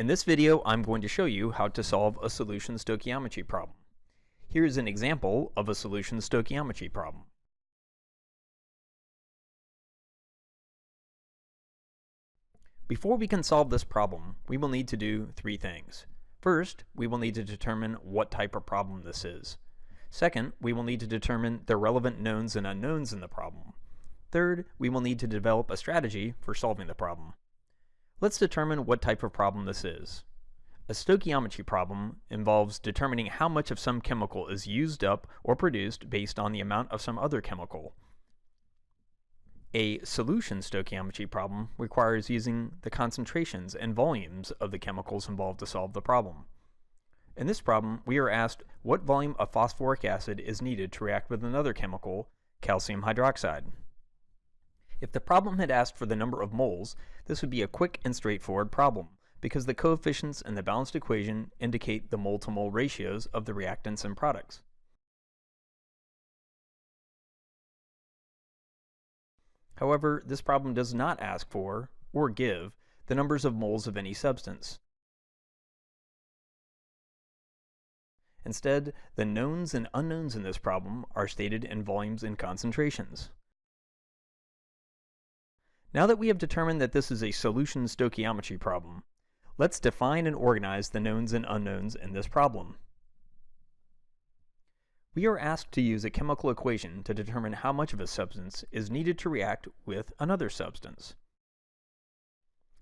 In this video, I'm going to show you how to solve a solution stoichiometry problem. Here is an example of a solution stoichiometry problem. Before we can solve this problem, we will need to do three things. First, we will need to determine what type of problem this is. Second, we will need to determine the relevant knowns and unknowns in the problem. Third, we will need to develop a strategy for solving the problem. Let's determine what type of problem this is. A stoichiometry problem involves determining how much of some chemical is used up or produced based on the amount of some other chemical. A solution stoichiometry problem requires using the concentrations and volumes of the chemicals involved to solve the problem. In this problem, we are asked what volume of phosphoric acid is needed to react with another chemical, calcium hydroxide. If the problem had asked for the number of moles, this would be a quick and straightforward problem, because the coefficients in the balanced equation indicate the mole-to-mole ratios of the reactants and products. However, this problem does not ask for, or give, the numbers of moles of any substance. Instead, the knowns and unknowns in this problem are stated in volumes and concentrations. Now that we have determined that this is a solution stoichiometry problem, let's define and organize the knowns and unknowns in this problem. We are asked to use a chemical equation to determine how much of a substance is needed to react with another substance.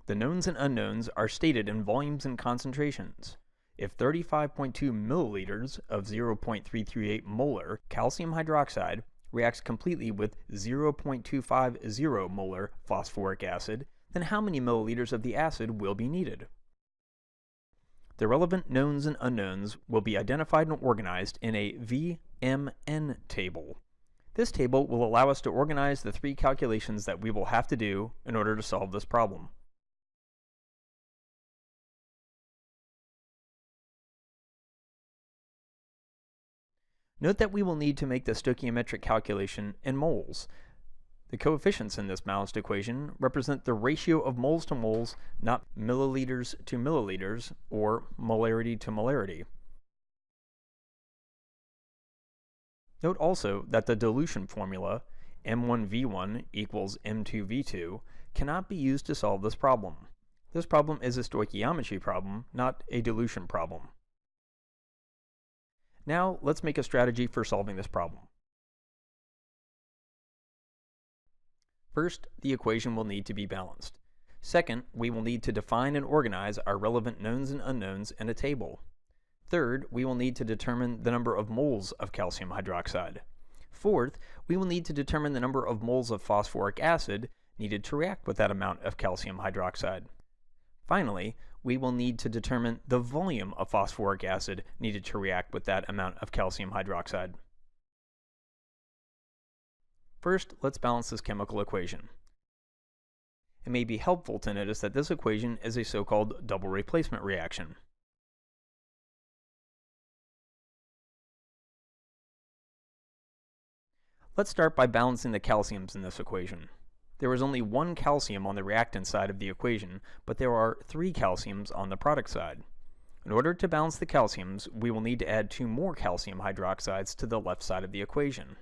The knowns and unknowns are stated in volumes and concentrations. If 35.2 milliliters of 0.338 molar calcium hydroxide reacts completely with 0.250 molar phosphoric acid, then how many milliliters of the acid will be needed? The relevant knowns and unknowns will be identified and organized in a VMN table. This table will allow us to organize the three calculations that we will have to do in order to solve this problem. Note that we will need to make the stoichiometric calculation in moles. The coefficients in this balanced equation represent the ratio of moles to moles, not milliliters to milliliters, or molarity to molarity. Note also that the dilution formula, M1V1 equals M2V2, cannot be used to solve this problem. This problem is a stoichiometry problem, not a dilution problem. Now, let's make a strategy for solving this problem. First, the equation will need to be balanced. Second, we will need to define and organize our relevant knowns and unknowns in a table. Third, we will need to determine the number of moles of calcium hydroxide. Fourth, we will need to determine the number of moles of phosphoric acid needed to react with that amount of calcium hydroxide. Finally, we will need to determine the volume of phosphoric acid needed to react with that amount of calcium hydroxide. First, let's balance this chemical equation. It may be helpful to notice that this equation is a so-called double replacement reaction. Let's start by balancing the calciums in this equation. There is only one calcium on the reactant side of the equation, but there are three calciums on the product side. In order to balance the calciums, we will need to add two more calcium hydroxides to the left side of the equation.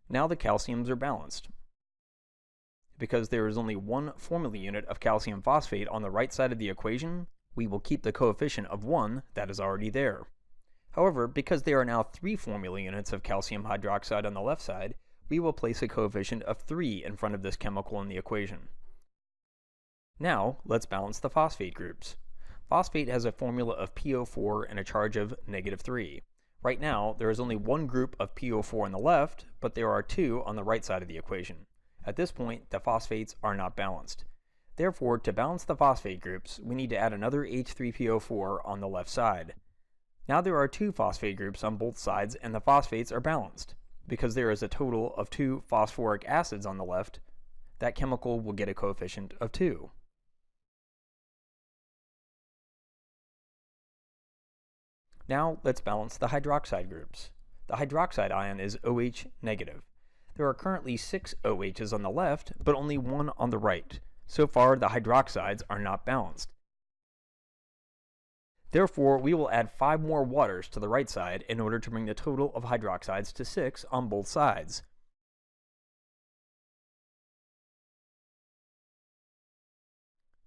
Now the calciums are balanced. Because there is only one formula unit of calcium phosphate on the right side of the equation, we will keep the coefficient of 1 that is already there. However, because there are now 3 formula units of calcium hydroxide on the left side, we will place a coefficient of 3 in front of this chemical in the equation. Now, let's balance the phosphate groups. Phosphate has a formula of PO4 and a charge of -3. Right now, there is only one group of PO4 on the left, but there are 2 on the right side of the equation. At this point, the phosphates are not balanced. Therefore, to balance the phosphate groups, we need to add another H3PO4 on the left side. Now there are 2 phosphate groups on both sides and the phosphates are balanced. Because there is a total of 2 phosphoric acids on the left, that chemical will get a coefficient of 2. Now let's balance the hydroxide groups. The hydroxide ion is OH negative. There are currently 6 OHs on the left, but only 1 on the right, So far, the hydroxides are not balanced. Therefore, we will add 5 more waters to the right side in order to bring the total of hydroxides to 6 on both sides.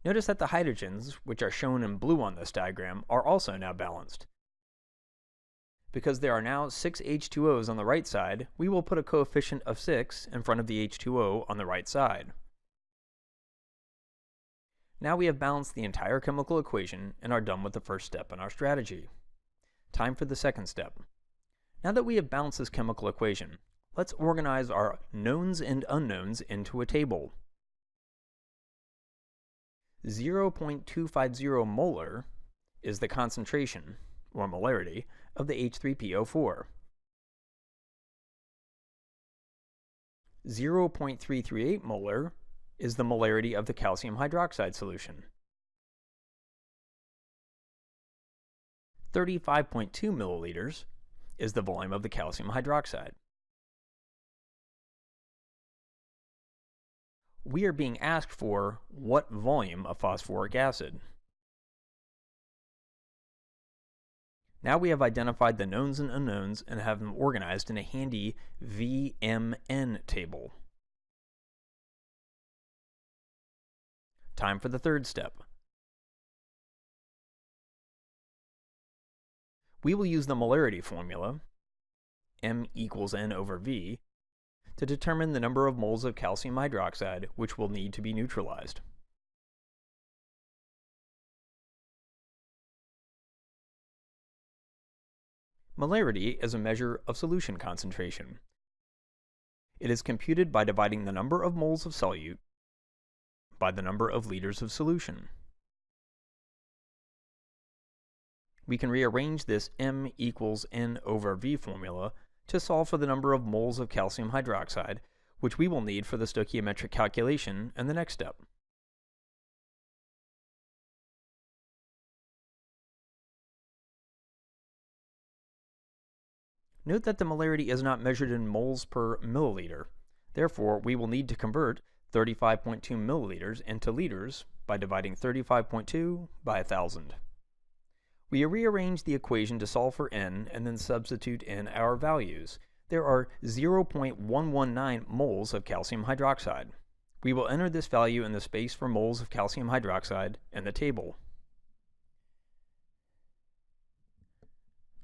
Notice that the hydrogens, which are shown in blue on this diagram, are also now balanced. Because there are now 6 H2Os on the right side, we will put a coefficient of 6 in front of the H2O on the right side. Now we have balanced the entire chemical equation and are done with the first step in our strategy. Time for the second step. Now that we have balanced this chemical equation, let's organize our knowns and unknowns into a table. 0.250 molar is the concentration, or molarity, of the H3PO4. 0.338 molar is the molarity of the calcium hydroxide solution. 35.2 milliliters is the volume of the calcium hydroxide. We are being asked for what volume of phosphoric acid. Now we have identified the knowns and unknowns and have them organized in a handy VMN table. Time for the third step. We will use the molarity formula, M equals N over V, to determine the number of moles of calcium hydroxide which will need to be neutralized. Molarity is a measure of solution concentration. It is computed by dividing the number of moles of solute by the number of liters of solution. We can rearrange this M equals N over V formula to solve for the number of moles of calcium hydroxide, which we will need for the stoichiometric calculation in the next step. Note that the molarity is not measured in moles per milliliter. Therefore, we will need to convert 35.2 milliliters into liters by dividing 35.2 by 1,000. We rearrange the equation to solve for N and then substitute in our values. There are 0.119 moles of calcium hydroxide. We will enter this value in the space for moles of calcium hydroxide in the table.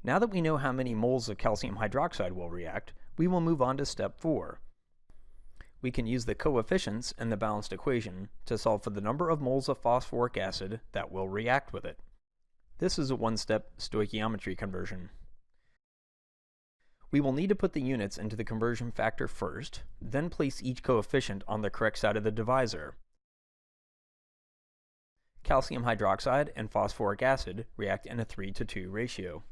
Now that we know how many moles of calcium hydroxide will react, we will move on to step 4. We can use the coefficients in the balanced equation to solve for the number of moles of phosphoric acid that will react with it. This is a one-step stoichiometry conversion. We will need to put the units into the conversion factor first, then place each coefficient on the correct side of the divisor. Calcium hydroxide and phosphoric acid react in a 3:2 ratio.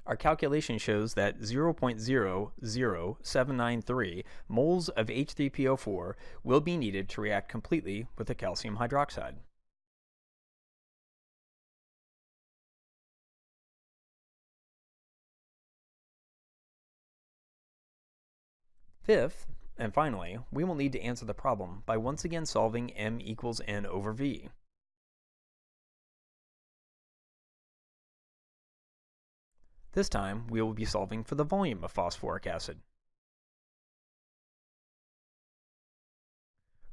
Our calculation shows that 0.00793 moles of H3PO4 will be needed to react completely with the calcium hydroxide. Fifth, and finally, we will need to answer the problem by once again solving M equals N over V. This time, we will be solving for the volume of phosphoric acid.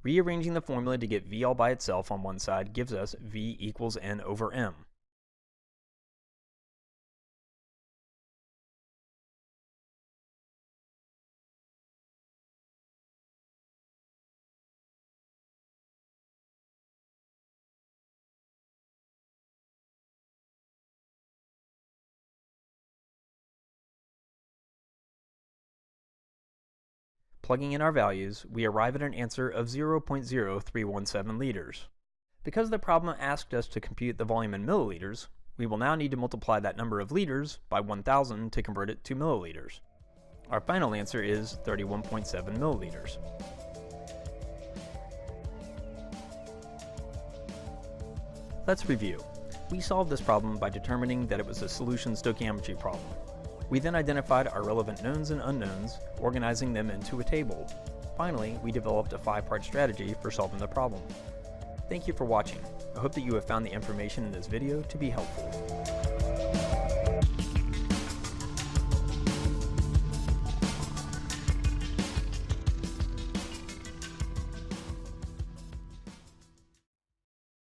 Rearranging the formula to get V all by itself on one side gives us V equals N over M. Plugging in our values, we arrive at an answer of 0.0317 liters. Because the problem asked us to compute the volume in milliliters, we will now need to multiply that number of liters by 1,000 to convert it to milliliters. Our final answer is 31.7 milliliters. Let's review. We solved this problem by determining that it was a solution stoichiometry problem. We then identified our relevant knowns and unknowns, organizing them into a table. finally, we developed a 5-part strategy for solving the problem. Thank you for watching. I hope that you have found the information in this video to be helpful.